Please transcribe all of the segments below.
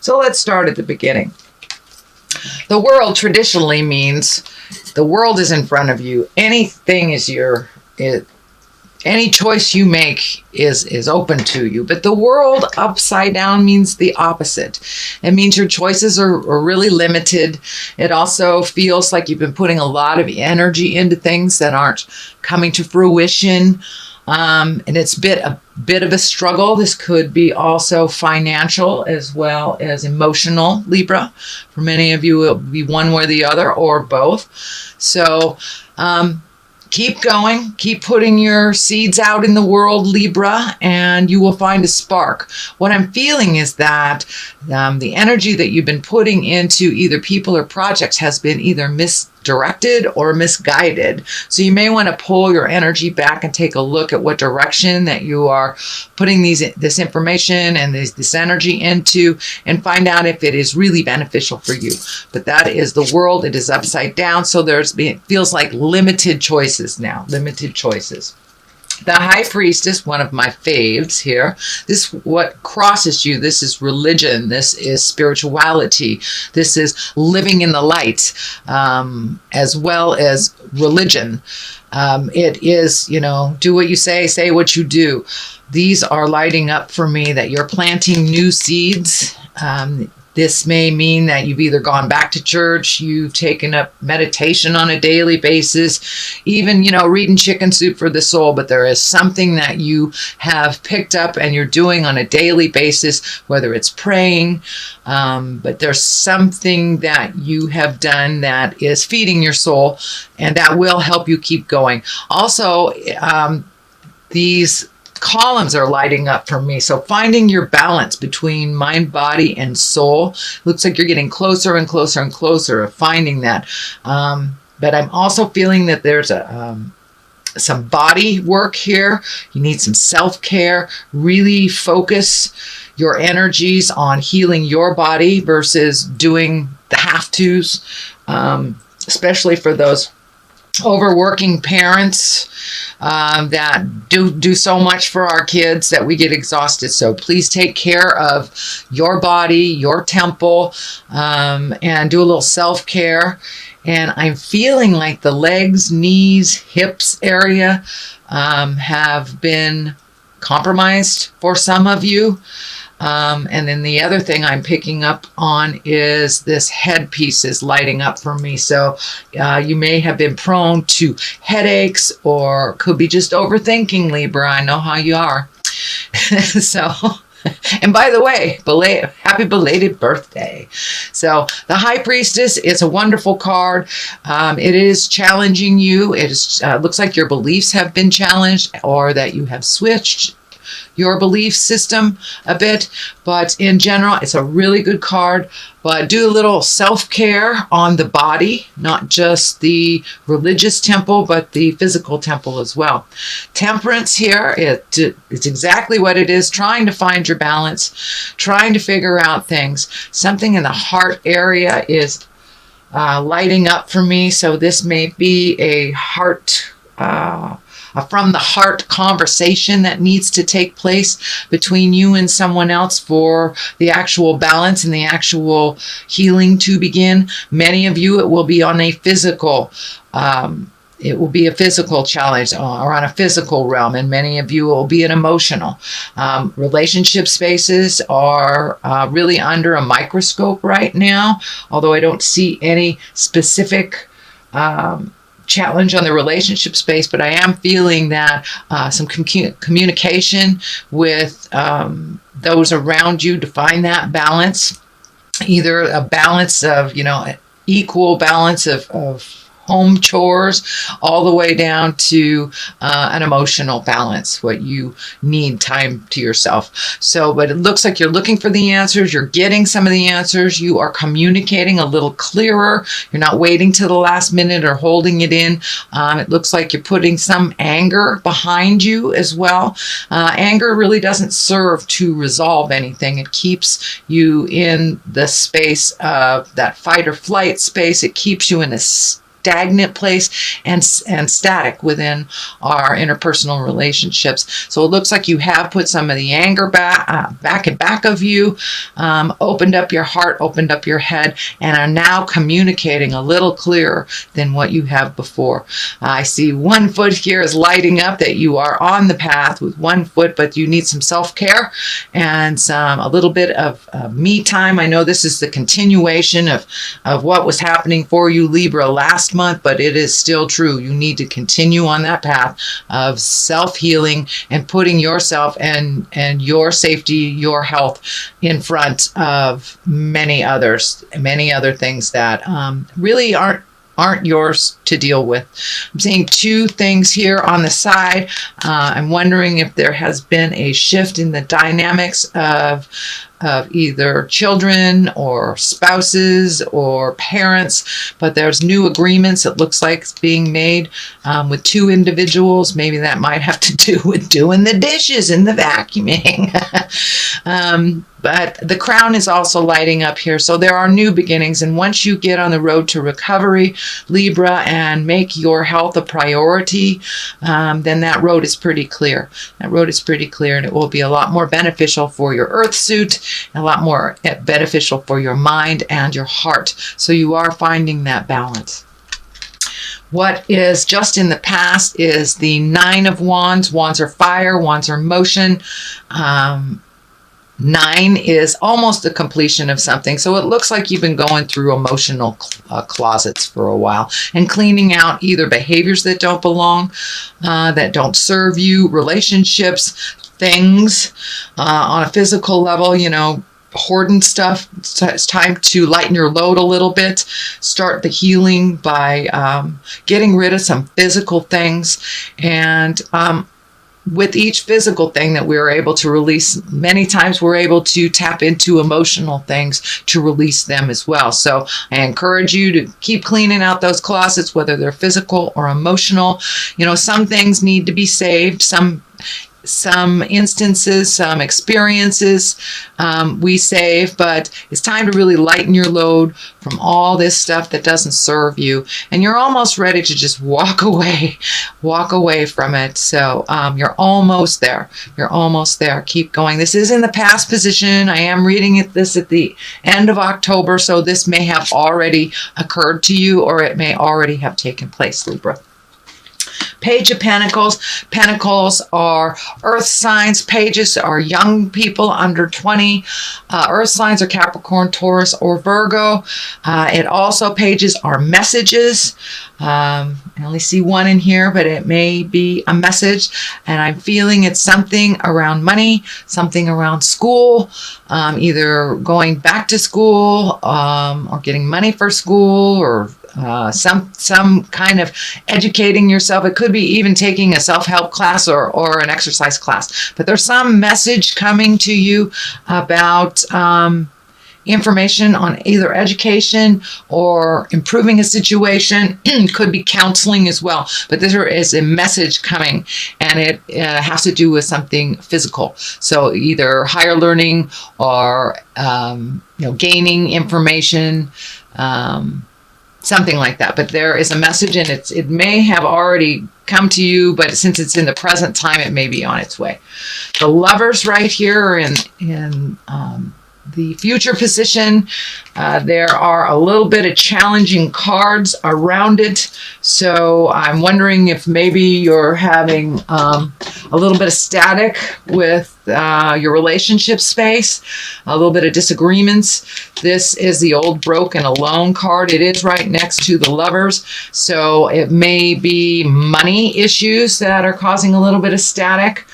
So let's start at the beginning. The world traditionally means the world is in front of you. Anything is any choice you make is open to you. But the world upside down means the opposite. It means your choices are really limited. It also feels like you've been putting a lot of energy into things that aren't coming to fruition. And it's a bit of a struggle. This could be also financial as well as emotional, Libra. For many of you, it will be one way or the other, or both. So keep going. Keep putting your seeds out in the world, Libra, and you will find a spark. What I'm feeling is that the energy that you've been putting into either people or projects has been either misdirected or misguided. So you may want to pull your energy back and take a look at what direction that you are putting this information and this energy into, and find out if it is really beneficial for you. But that is the world. It is upside down. So it feels like limited choices now, limited choices. The High Priestess, one of my faves here. This, what crosses you, this is religion, this is spirituality, this is living in the light, as well as religion. It is, do what you say what you do. These are lighting up for me that you're planting new seeds. This may mean that you've either gone back to church, you've taken up meditation on a daily basis, even, reading Chicken Soup for the Soul, but there is something that you have picked up and you're doing on a daily basis, whether it's praying, but there's something that you have done that is feeding your soul, and that will help you keep going. Also, these columns are lighting up for me. So finding your balance between mind, body, and soul. Looks like you're getting closer and closer and closer of finding that. But I'm also feeling that there's some body work here. You need some self-care. Really focus your energies on healing your body versus doing the have-tos, especially for those overworking parents that do so much for our kids that we get exhausted. So please take care of your body, your temple, and do a little self-care. And I'm feeling like the legs, knees, hips area have been compromised for some of you. And then the other thing I'm picking up on is this headpiece is lighting up for me. So you may have been prone to headaches, or could be just overthinking, Libra. I know how you are. So, and by the way, happy belated birthday. So the High Priestess is a wonderful card. It is challenging you. It is, looks like your beliefs have been challenged, or that you have switched your belief system a bit, but in general it's a really good card. But do a little self-care on the body, not just the religious temple, but the physical temple as well. Temperance here, it's exactly what it is, trying to find your balance, trying to figure out things. Something in the heart area is lighting up for me, so this may be a heart from the heart conversation that needs to take place between you and someone else for the actual balance and the actual healing to begin. Many of you, it will be on a physical challenge, or on a physical realm, and many of you will be an emotional. Relationship spaces are really under a microscope right now, although I don't see any specific challenge on the relationship space, but I am feeling that some communication with those around you to find that balance, either a balance of, equal balance of home chores, all the way down to an emotional balance, what you need time to yourself. So, but it looks like you're looking for the answers. You're getting some of the answers. You are communicating a little clearer. You're not waiting till the last minute or holding it in. It looks like you're putting some anger behind you as well. Anger really doesn't serve to resolve anything. It keeps you in the space of that fight or flight space. It keeps you in a stagnant place and static within our interpersonal relationships. So it looks like you have put some of the anger back of you, opened up your heart, opened up your head, and are now communicating a little clearer than what you have before. I see one foot here is lighting up, that you are on the path with one foot, but you need some self-care and a little bit of me time. I know this is the continuation of what was happening for you, Libra, last month, but it is still true. You need to continue on that path of self-healing and putting yourself and your safety, your health in front of many other things that really aren't yours to deal with. I'm seeing two things here on the side. I'm wondering if there has been a shift in the dynamics of either children or spouses or parents, but there's new agreements, it looks like, it's being made with two individuals. Maybe that might have to do with doing the dishes and the vacuuming. But the crown is also lighting up here. So there are new beginnings. And once you get on the road to recovery, Libra, and make your health a priority, then that road is pretty clear. That road is pretty clear, and it will be a lot more beneficial for your earth suit, a lot more beneficial for your mind and your heart. So you are finding that balance. What is just in the past is the Nine of Wands. Wands are fire, wands are motion. 9 is almost the completion of something. So it looks like you've been going through emotional closets for a while and cleaning out either behaviors that don't belong, that don't serve you, relationships, things on a physical level, hoarding stuff. It's time to lighten your load a little bit. Start the healing by getting rid of some physical things. And with each physical thing that we're able to release, many times we're able to tap into emotional things to release them as well. So I encourage you to keep cleaning out those closets, whether they're physical or emotional. Some things need to be saved. Some instances, some experiences we save, but it's time to really lighten your load from all this stuff that doesn't serve you. And you're almost ready to just walk away from it. So you're almost there. You're almost there. Keep going. This is in the past position. I am reading this at the end of October, so this may have already occurred to you, or it may already have taken place, Libra. Page of Pentacles. Pentacles are earth signs. Pages are young people under 20. Earth signs are Capricorn, Taurus, or Virgo. Pages are messages. I only see one in here, but it may be a message. And I'm feeling it's something around money, something around school, either going back to school or getting money for school, or some kind of educating yourself. It could be even taking a self-help class or an exercise class. But there's some message coming to you about information on either education or improving a situation. Could be counseling as well. But there is a message coming, and it has to do with something physical. So either higher learning or gaining information. Something like that. But there is a message, and it may have already come to you, but since it's in the present time, it may be on its way. The Lovers right here are in the future position. There are a little bit of challenging cards around it. So I'm wondering if maybe you're having a little bit of static with your relationship space, a little bit of disagreements. This is the old, broken, alone card. It is right next to the Lovers. So it may be money issues that are causing a little bit of static.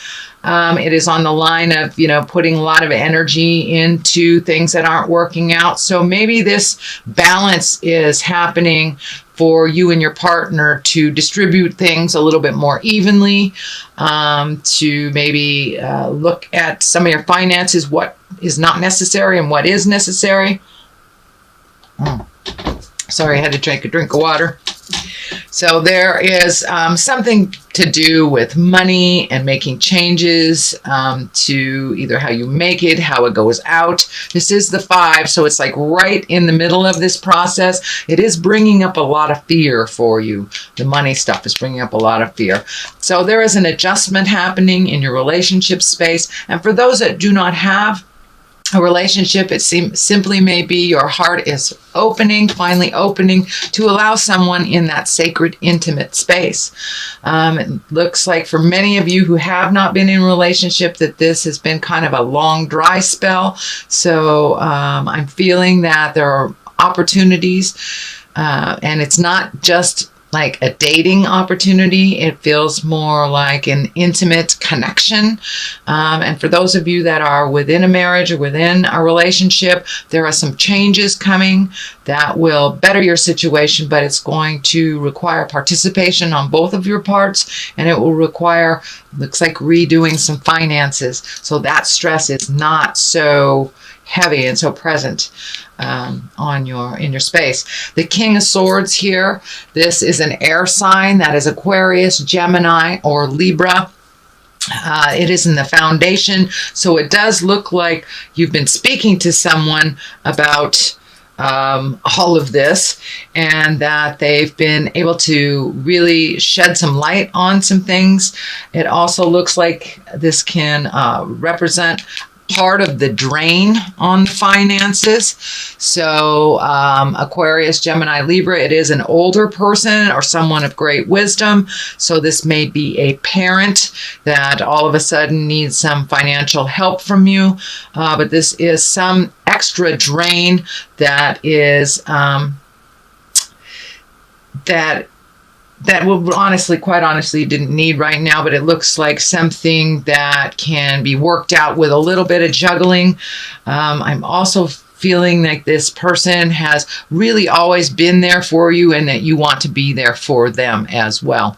It is on the line of, putting a lot of energy into things that aren't working out. So maybe this balance is happening for you and your partner to distribute things a little bit more evenly, to maybe look at some of your finances, what is not necessary and what is necessary. Sorry, I had to drink a drink of water. So there is something to do with money and making changes to either how you make it, how it goes out. This is the 5, so it's like right in the middle of this process. It is bringing up a lot of fear for you. The money stuff is bringing up a lot of fear. So there is an adjustment happening in your relationship space. And for those that do not have a relationship, it simply may be your heart is opening, finally opening to allow someone in that sacred, intimate space. It looks like for many of you who have not been in a relationship that this has been kind of a long, dry spell. So I'm feeling that there are opportunities, and it's not just like a dating opportunity. It feels more like an intimate connection. And for those of you that are within a marriage or within a relationship, there are some changes coming that will better your situation, but it's going to require participation on both of your parts, and it will require, looks like, redoing some finances. So that stress is not so heavy and so present in your space. The King of Swords here, this is an air sign. That is Aquarius, Gemini, or Libra. It is in the foundation, so it does look like you've been speaking to someone about all of this, and that they've been able to really shed some light on some things. It also looks like this can represent part of the drain on the finances. So Aquarius, Gemini, Libra, it is an older person or someone of great wisdom. So this may be a parent that all of a sudden needs some financial help from you. But this is some extra drain that is that will honestly, quite honestly, didn't need right now, but it looks like something that can be worked out with a little bit of juggling. I'm also feeling like this person has really always been there for you, and that you want to be there for them as well.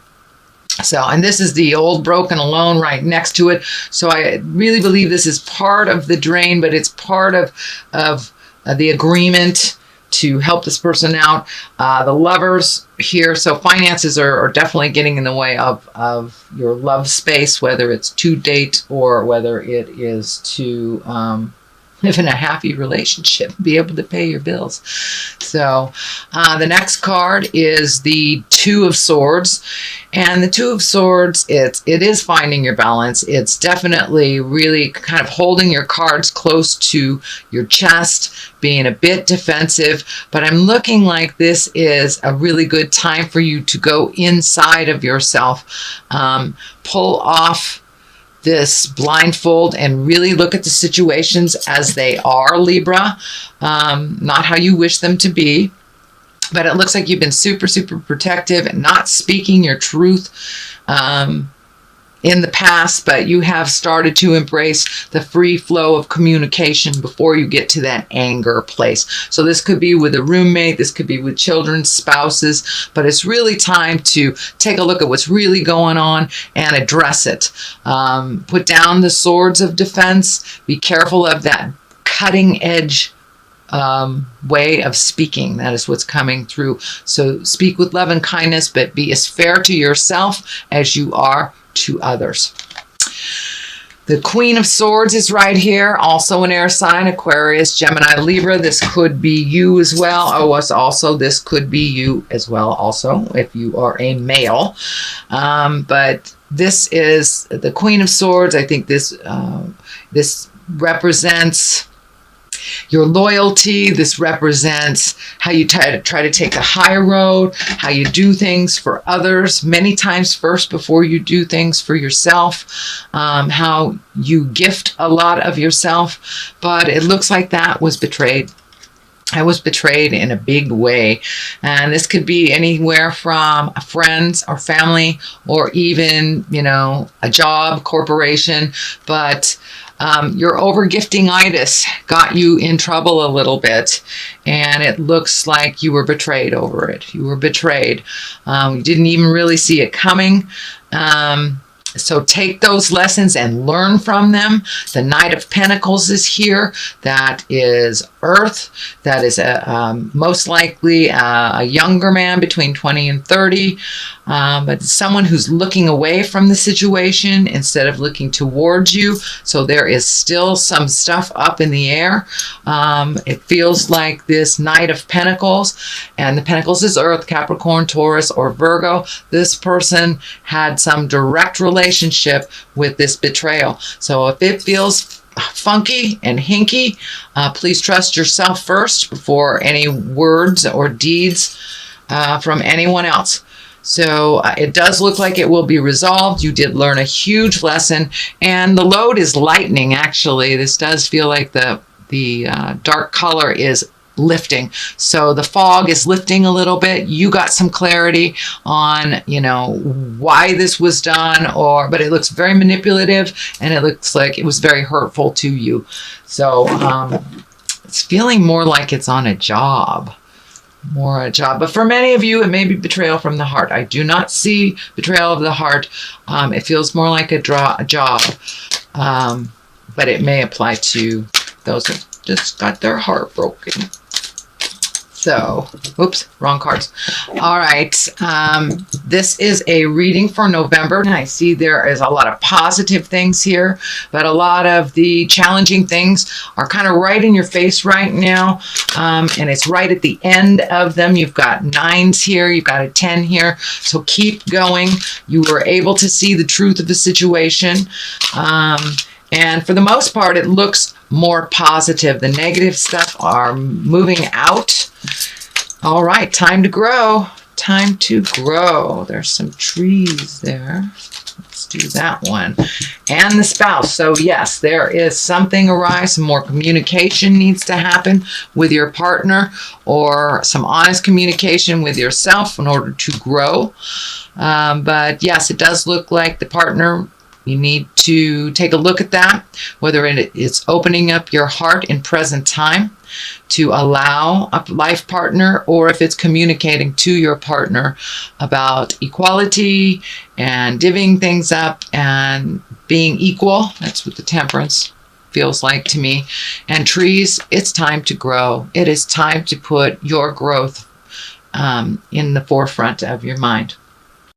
So, and this is the old, broken, alone right next to it. So I really believe this is part of the drain, but it's part of the agreement to help this person out. The Lovers here, so finances are definitely getting in the way of your love space, whether it's to date or whether it is to live in a happy relationship, be able to pay your bills. So the next card is the Two of Swords. And the Two of Swords, it is finding your balance. It's definitely really kind of holding your cards close to your chest, being a bit defensive. But I'm looking like this is a really good time for you to go inside of yourself, pull off this blindfold and really look at the situations as they are, Libra, not how you wish them to be. But it looks like you've been super, super protective and not speaking your truth in the past, but you have started to embrace the free flow of communication before you get to that anger place. So this could be with a roommate, this could be with children, spouses, but it's really time to take a look at what's really going on and address it. Put down the swords of defense. Be careful of that cutting edge way of speaking. That is what's coming through. So speak with love and kindness, but be as fair to yourself as you are to others. The Queen of Swords is right here, also an air sign, Aquarius, Gemini, Libra. This could be you as well. This could be you as well also, if you are a male. But this is the Queen of Swords. I think this represents your loyalty. This represents how you try to take the high road, how you do things for others, many times first before you do things for yourself, how you gift a lot of yourself. But it looks like that was betrayed. I was betrayed in a big way. And this could be anywhere from friends or family or even, a job, corporation. But your overgifting-itis got you in trouble a little bit, and it looks like you were betrayed over it. You were betrayed. You didn't even really see it coming. So take those lessons and learn from them. The Knight of Pentacles is here. That is Earth. That is most likely a younger man between 20 and 30, but someone who's looking away from the situation instead of looking towards you. So there is still some stuff up in the air. It feels like this Knight of Pentacles, and the Pentacles is Earth, Capricorn, Taurus, or Virgo. This person had some direct relationship with this betrayal. So if it feels funky and hinky, please trust yourself first before any words or deeds from anyone else. So it does look like it will be resolved. You did learn a huge lesson, and the load is lightening. Actually, this does feel like the dark color is lifting. So the fog is lifting a little bit. You got some clarity on, why this was done, but it looks very manipulative, and it looks like it was very hurtful to you. So it's feeling more like it's on a job. But for many of you, it may be betrayal from the heart. I do not see betrayal of the heart. It feels more like a job, but it may apply to those who just got their heart broken. So, oops, wrong cards. All right, this is a reading for November. And I see there is a lot of positive things here, but a lot of the challenging things are kind of right in your face right now. And it's right at the end of them. You've got 9s here, you've got a 10 here. So keep going. You were able to see the truth of the situation. And for the most part, it looks more positive. The negative stuff are moving out. All right, time to grow. Time to grow. There's some trees there. Let's do that one. And the spouse. So yes, there is something arise. Some more communication needs to happen with your partner, or some honest communication with yourself in order to grow. But yes, it does look like the partner, you need to take a look at that, whether it's opening up your heart in present time to allow a life partner, or if it's communicating to your partner about equality and divvying things up and being equal. That's what the Temperance feels like to me. And trees, it's time to grow. It is time to put your growth in the forefront of your mind.